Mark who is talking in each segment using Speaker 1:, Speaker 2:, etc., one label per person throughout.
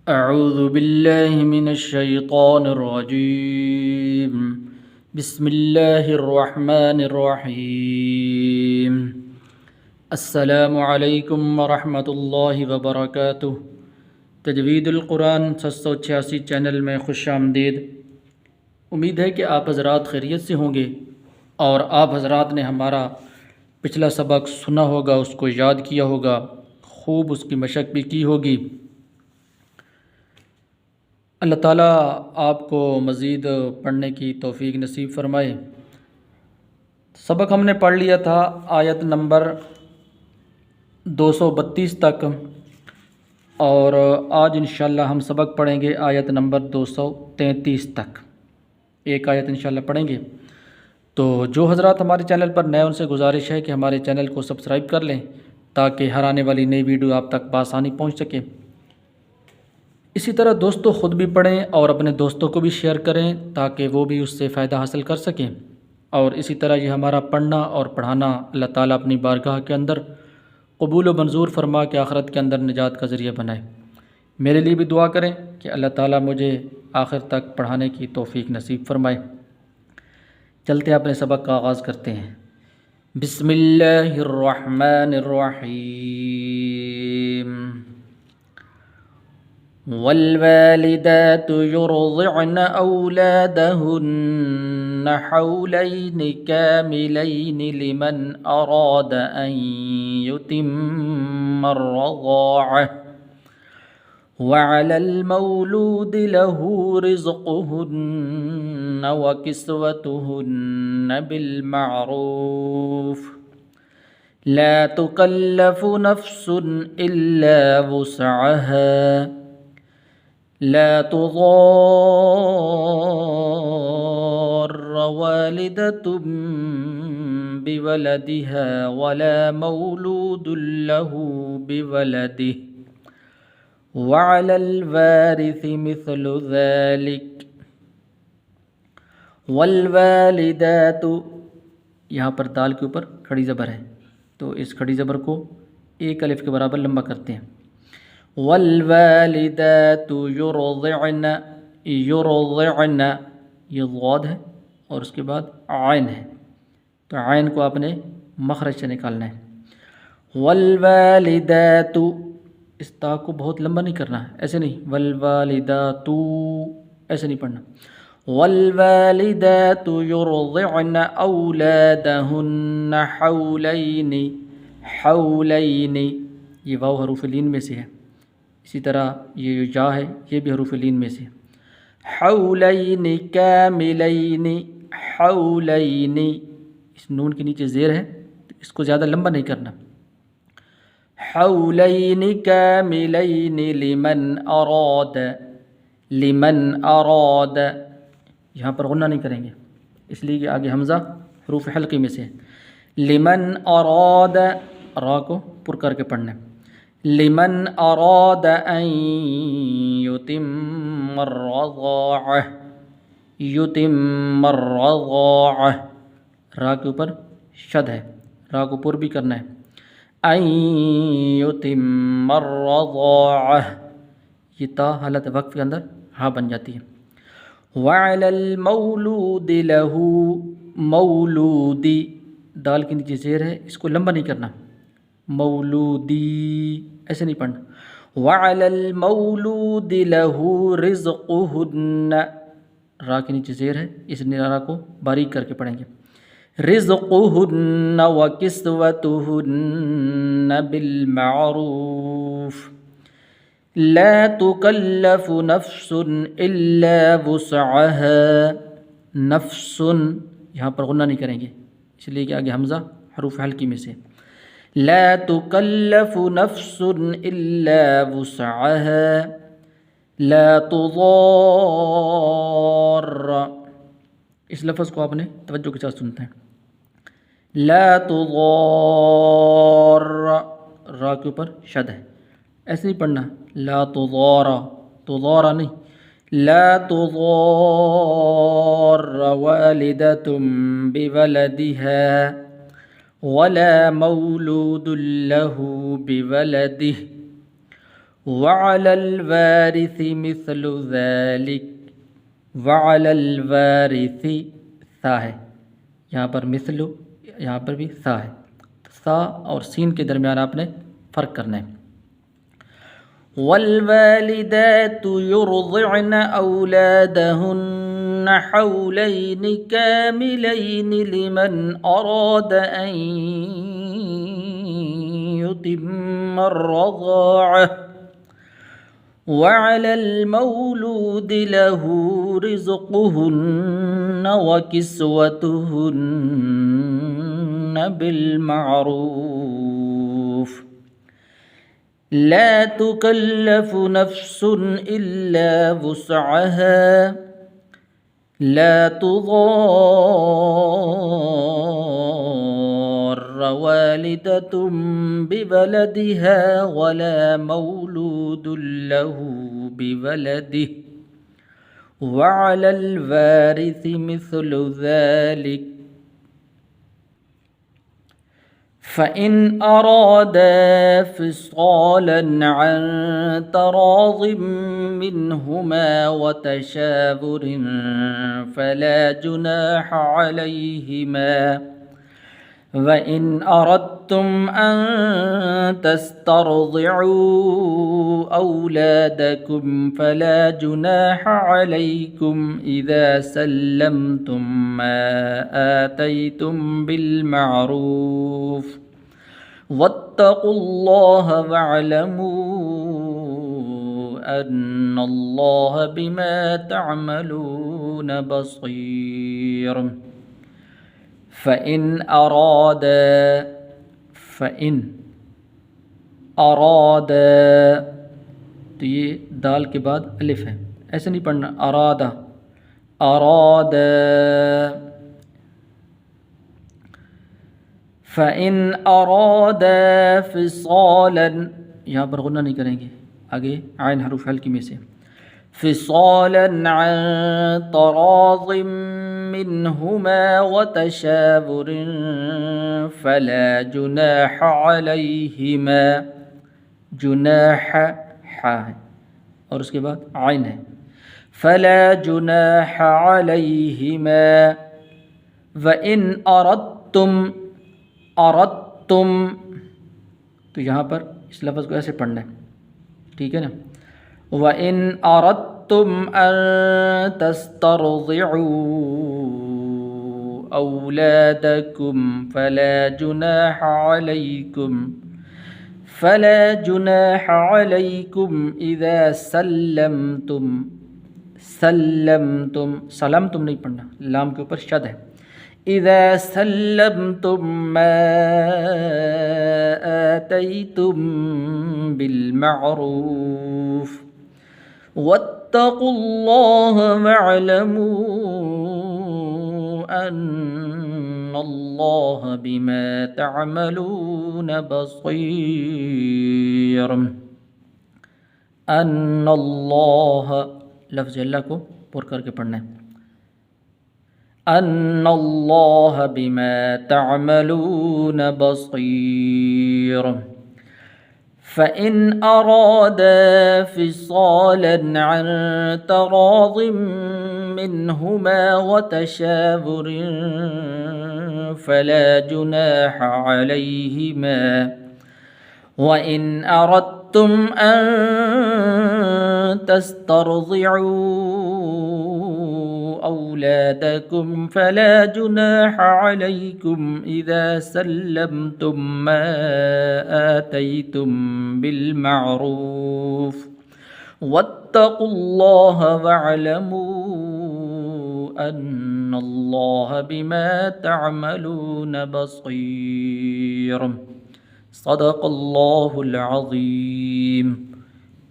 Speaker 1: अऊज़ु बिल्लाहि मिनश्शैतानिर्रजीम बिस्मिल्लाहिर्रहमानिर्रहीम अस्सलामु अलैकुम वरहमतुल्लाहि वबरकातुह। तजवीदुल कुरान 786 चैनल में खुश आमदीद। उम्मीद है कि आप हज़रात खैरियत से होंगे और आप हज़रात ने हमारा पिछला सबक सुना होगा, उसको याद किया होगा, खूब उसकी मशक भी की होगी। अल्लाह ताला आपको मज़ीद पढ़ने की तौफ़ीक नसीब फ़रमाए। सबक हमने पढ़ लिया था आयत नंबर 232 तक और आज इंशाअल्लाह हम सबक पढ़ेंगे आयत नंबर 233 तक। एक आयत इंशाअल्लाह पढ़ेंगे। तो जो हज़रात हमारे चैनल पर नए, उनसे गुजारिश है कि हमारे चैनल को सब्सक्राइब कर लें ताकि हर आने वाली नई वीडियो आप तक बआसानी पहुँच सके। इसी तरह दोस्तों ख़ुद भी पढ़ें और अपने दोस्तों को भी शेयर करें ताकि वो भी उससे फ़ायदा हासिल कर सकें। और इसी तरह ये हमारा पढ़ना और पढ़ाना अल्लाह ताला अपनी बारगाह के अंदर कबूल व मंजूर फरमा के आखिरत के अंदर निजात का ज़रिया बनाए। मेरे लिए भी दुआ करें कि अल्लाह ताला मुझे आखिर तक पढ़ाने की तौफ़ीक नसीब फ़रमाए। चलते अपने सबक का आगाज़ करते हैं। बिस्मिल्लाहिर्रहमानिर्रहीम। वल्वालिदातु युरज़िअन औलादहुन्न हौलैनि कामिलैनि लिमन अराद अन युतिम्म अर्रज़ाअह वअलल मौलूदि लहू रिज़्क़ुहुन्न व किस्वतुहुन्न बिलमअरूफ़ ला तुकल्लफु नफ्सुन इल्ला वुस्अहा ला तुज़ार्र वालिदतुम बिवलदिहा वला मौलूदुन लहू बिवलदिही वअलल वारिसि मिस्लु ज़ालिक वल्वालिदातु। यहाँ पर दाल के ऊपर खड़ी ज़बर है तो इस खड़ी ज़बर को एक अलिफ के बराबर लंबा करते हैं। वल्वालिदातु युरज़िअन, युरज़िअन ये ज़ाद है और उसके बाद आइन है तो आइन को आपने मखरज से निकालना है। वल्वालिदातु, इस ता को बहुत लंबा नहीं करना है, ऐसे नहीं, वल्वालिदातु ऐसे नहीं पढ़ना। वल्वालिदातु युरज़िअन औलादहुन्न हौलैनि, हौलैनि ये वाव हरूफ लीन में से है। इसी तरह ये जा है ये भी हरूफ लीन में से। हौलैनि कामिलैनि, हौलैनि इस नून के नीचे ज़ेर है तो इसको ज़्यादा लंबा नहीं करना। हौलैनि कामिलैनि लिमन अराद, लिमन अराद यहाँ पर गुन्ना नहीं करेंगे इसलिए कि आगे हमज़ा हरूफ हल्क़ी में से है। लिमन अराद, रा को पुर करके पढ़ना है। लिमन अराद अन युतिम्म अर्रज़ाअह, युतिम्म अर्रज़ाअह रा के ऊपर शद है, रा को पुर भी करना है। अन युतिम्म अर्रज़ाअह ये ता हालत वक्फ़ के अंदर हा बन जाती है। वअलल मौलूदि लहू, मौलूदी दाल के नीचे ज़ेर है इसको लंबा नहीं करना, मौलूदी ऐसे नहीं पढ़ना। वअलल मौलूदि लहू रिज़्क़ुहुन्न, रा के नीचे ज़ेर है इस रा को बारीक करके पढ़ेंगे। रिज़्क़ुहुन्न व किस्वतुहुन्न बिलमअरूफ़ ला तुकल्लफु नफ्सुन इल्ला वुस्अहा। नफ्सुन यहाँ पर गुन्ना नहीं करेंगे इसलिए कि आगे हमज़ा हरूफ हल्की में से। ला तुकल्लफु नफ्सुन इल्ला वुस्अहा ला तुज़ार्र, इस लफ्ज़ को आपने तवज्जो के साथ सुनते हैं। ला तुज़ार्र रा के ऊपर शद है ऐसे नहीं पढ़ना। ला तुज़ारा, तुज़ारा नहीं, ला तुज़ार्र वालिदतुम बिवलदिहा वला मौलूदुन लहू बिवलदिही वअलल वारिसी मिस्लु ज़ालिक, वअलल वारिसी सा है यहाँ पर, मिस्लु यहाँ पर भी सा है। सा और सीन के दरमियान आपने फ़र्क करना है। वल्वालिदातु युरदिअन औलादहुन्न हौलैनि कामिलैनि लिमन अराद अन युतिम्म अर्रज़ाअह वअलल मौलूदि लहू रिज़्क़ुहुन्न व किस्वतुहुन्न बिलमअरूफ़ ला तुकल्लफु नफ्सुन इल्ला वुस्अहा ला तुज़ार्र वालिदतुम बिवलदिहा वला मौलूदुन लहू बिवलदिही वअलल वारिसि मिस्लु ज़ालिक फ़इन अरादा फ़िसालन अन तराज़िम मिन्हुमा व तशावुरिन फ़ला जुनाह अलैहिमा व इन अरदतुम अन तस्तरज़िउ औलादकुम फ़ला जुनाह अलैकुम इज़ा सल्लमतुम मा आतैतुम बिलमअरूफ़ वत्तक़ुल्लाह वअलमू अन्नल्लाह बिमा तअमलून बसीर। फ़इन अरादा, तो ये दाल के बाद अलिफ है, ऐसे नहीं पढ़ना अरादा, अरादा। फ़इन अरादा फ़िसालन, यहाँ पर गुन्ना नहीं करेंगे, आगे आइन हरूफ हल्की में से। फ़िसालन अन तराज़िम मिन्हुमा व तशावुरिन फ़ला जुनाह अलैहिमा, जुनाह हा है और उसके बाद आइन है, फ़ला जुनाह अलैहिमा व इन अरदतुम, अरदतुम, तो यहाँ पर इस लफ्ज़ को ऐसे पढ़ना है, ठीक है ना। व इन अरदतुम अन तस्तरज़िउ औलादकुम फ़ला जुनाह अलैकुम, फ़ला जुनाह अलैकुम इज़ा सल्लमतुम, सल्लमतुम, सलमतुम नहीं पढ़ना, लाम के ऊपर शद है। इज़ा सल्लमतुम मा आतैतुम बिलमअरूफ़ वत्तक़ुल्लाह वअलमू अन्नल्लाह बिमा तअमलून बसीर। अन्नल्लाह, लफ्ज़ अल्लाह को पुर करके पढ़ना है। अन्नल्लाह बिमा तअमलून बसीर। फ़इन अरादा फ़िसालन अन तराज़िम मिन्हुमा व तशावुरिन फ़ला जुनाह अलैहिमा व इन अरदतुम अन तस्तरज़िउ औलादकुम फ़ला जुनाह अलैकुम इज़ा सल्लमतुम मा आतैतुम बिलमअरूफ़ वत्तक़ुल्लाह वअलमू अन्नल्लाह बिमा तअमलून बसीर। सदक़ल्लाहुल अज़ीम।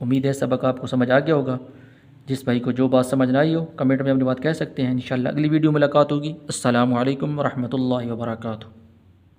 Speaker 1: उम्मीद है सबक आपको समझ आ गया होगा। जिस भाई को जो बात समझ ना आई हो कमेंट में अपनी बात कह सकते हैं। इंशाअल्लाह अगली वीडियो मुलाकात होगी। अस्सलामु अलैकुम व रहमतुल्लाहि व बरकातुहू।